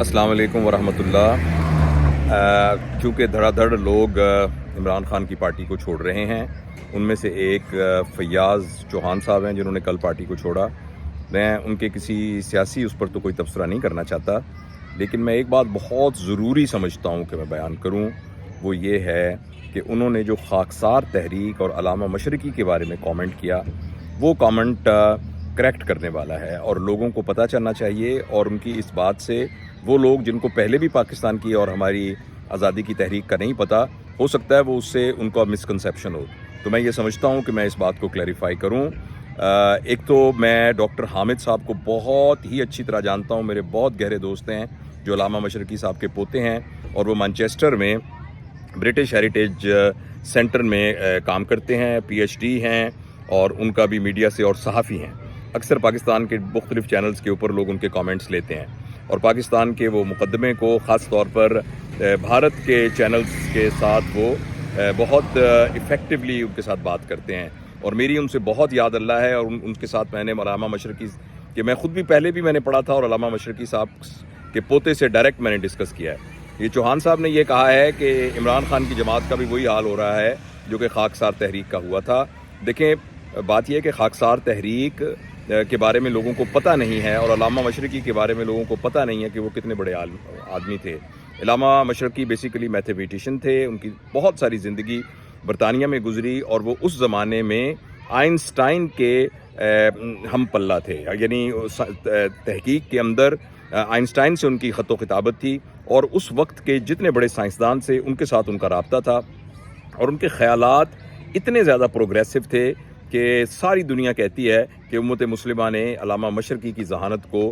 السلام علیکم ورحمۃ اللہ۔ چونکہ دھڑا دھڑ لوگ عمران خان کی پارٹی کو چھوڑ رہے ہیں، ان میں سے ایک فیاض چوہان صاحب ہیں جنہوں نے کل پارٹی کو چھوڑا۔ میں ان کے کسی سیاسی اس پر تو کوئی تبصرہ نہیں کرنا چاہتا، لیکن میں ایک بات بہت ضروری سمجھتا ہوں کہ میں بیان کروں، وہ یہ ہے کہ انہوں نے جو خاکسار تحریک اور علامہ مشرقی کے بارے میں کامنٹ کیا، وہ کامنٹ کریکٹ کرنے والا ہے، اور لوگوں کو پتہ چلنا چاہیے، اور ان کی اس بات سے وہ لوگ جن کو پہلے بھی پاکستان کی اور ہماری آزادی کی تحریک کا نہیں پتہ، ہو سکتا ہے وہ اس سے ان کا مسکنسیپشن ہو، تو میں یہ سمجھتا ہوں کہ میں اس بات کو کلیریفائی کروں۔ ایک تو میں ڈاکٹر حامد صاحب کو بہت ہی اچھی طرح جانتا ہوں، میرے بہت گہرے دوست ہیں، جو علامہ مشرقی صاحب کے پوتے ہیں، اور وہ مانچسٹر میں برٹش ہیریٹیج سینٹر میں کام کرتے ہیں، پی ایچ ڈی ہیں، اور ان کا بھی میڈیا سے اور صحافی ہیں۔ اکثر پاکستان کے مختلف چینلز کے اوپر لوگ ان کے کامنٹس لیتے ہیں، اور پاکستان کے وہ مقدمے کو خاص طور پر بھارت کے چینلز کے ساتھ وہ بہت ایفیکٹولی ان کے ساتھ بات کرتے ہیں، اور میری ان سے بہت یاد اللہ ہے، اور ان کے ساتھ میں نے علامہ مشرقی کہ میں خود بھی پہلے بھی میں نے پڑھا تھا، اور علامہ مشرقی صاحب کے پوتے سے ڈائریکٹ میں نے ڈسکس کیا ہے۔ یہ چوہان صاحب نے یہ کہا ہے کہ عمران خان کی جماعت کا بھی وہی حال ہو رہا ہے جو کہ خاکسار تحریک کا ہوا تھا۔ دیکھیں، بات یہ ہے کہ خاکسار تحریک کے بارے میں لوگوں کو پتہ نہیں ہے، اور علامہ مشرقی کے بارے میں لوگوں کو پتہ نہیں ہے کہ وہ کتنے بڑے آدمی تھے۔ علامہ مشرقی بیسیکلی میتھمیٹیشین تھے، ان کی بہت ساری زندگی برطانیہ میں گزری، اور وہ اس زمانے میں آئنسٹائن کے ہم پلہ تھے، یعنی تحقیق کے اندر آئنسٹائن سے ان کی خط و خطابت تھی، اور اس وقت کے جتنے بڑے سائنسدان سے ان کے ساتھ ان کا رابطہ تھا، اور ان کے خیالات اتنے زیادہ پروگریسو تھے کہ ساری دنیا کہتی ہے کہ امت مسلمہ نے علامہ مشرقی کی ذہانت کو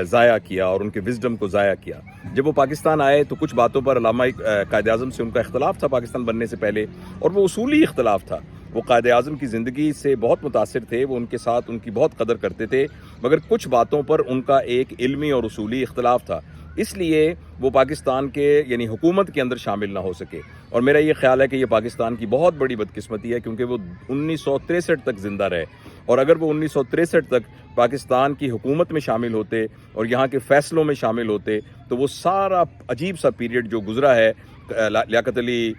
ضائع کیا اور ان کے وزڈم کو ضائع کیا۔ جب وہ پاکستان آئے تو کچھ باتوں پر علامہ قائد اعظم سے ان کا اختلاف تھا پاکستان بننے سے پہلے، اور وہ اصولی اختلاف تھا۔ وہ قائد اعظم کی زندگی سے بہت متاثر تھے، وہ ان کے ساتھ ان کی بہت قدر کرتے تھے، مگر کچھ باتوں پر ان کا ایک علمی اور اصولی اختلاف تھا، اس لیے وہ پاکستان کے یعنی حکومت کے اندر شامل نہ ہو سکے۔ اور میرا یہ خیال ہے کہ یہ پاکستان کی بہت بڑی بدقسمتی ہے، کیونکہ وہ 1963 تک زندہ رہے، اور اگر وہ 1963 تک پاکستان کی حکومت میں شامل ہوتے اور یہاں کے فیصلوں میں شامل ہوتے، تو وہ سارا عجیب سا پیریڈ جو گزرا ہے لیاقت علی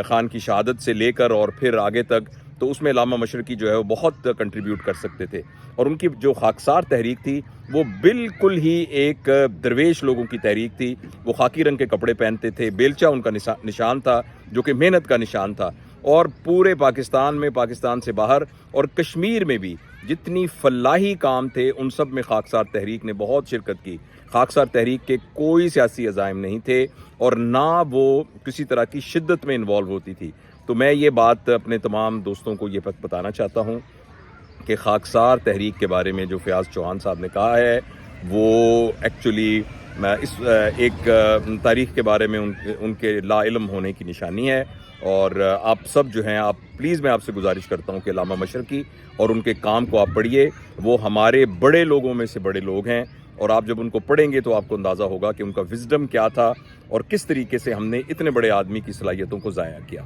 خان کی شہادت سے لے کر اور پھر آگے تک، تو اس میں علامہ مشرقی جو ہے وہ بہت کنٹریبیوٹ کر سکتے تھے۔ اور ان کی جو خاکسار تحریک تھی وہ بالکل ہی ایک درویش لوگوں کی تحریک تھی۔ وہ خاکی رنگ کے کپڑے پہنتے تھے، بیلچہ ان کا نشان تھا جو کہ محنت کا نشان تھا، اور پورے پاکستان میں، پاکستان سے باہر اور کشمیر میں بھی جتنی فلاحی کام تھے ان سب میں خاکسار تحریک نے بہت شرکت کی۔ خاکسار تحریک کے کوئی سیاسی عزائم نہیں تھے، اور نہ وہ کسی طرح کی شدت میں انوالو ہوتی تھی۔ تو میں یہ بات اپنے تمام دوستوں کو یہ بتانا چاہتا ہوں کہ خاکسار تحریک کے بارے میں جو فیاض چوہان صاحب نے کہا ہے، وہ ایکچولی اس ایک تاریخ کے بارے میں ان کے لا علم ہونے کی نشانی ہے۔ اور آپ سب جو ہیں، آپ پلیز، میں آپ سے گزارش کرتا ہوں کہ علامہ مشرقی اور ان کے کام کو آپ پڑھیے، وہ ہمارے بڑے لوگوں میں سے بڑے لوگ ہیں، اور آپ جب ان کو پڑھیں گے تو آپ کو اندازہ ہوگا کہ ان کا وزڈم کیا تھا، اور کس طریقے سے ہم نے اتنے بڑے آدمی کی صلاحیتوں کو ضائع کیا۔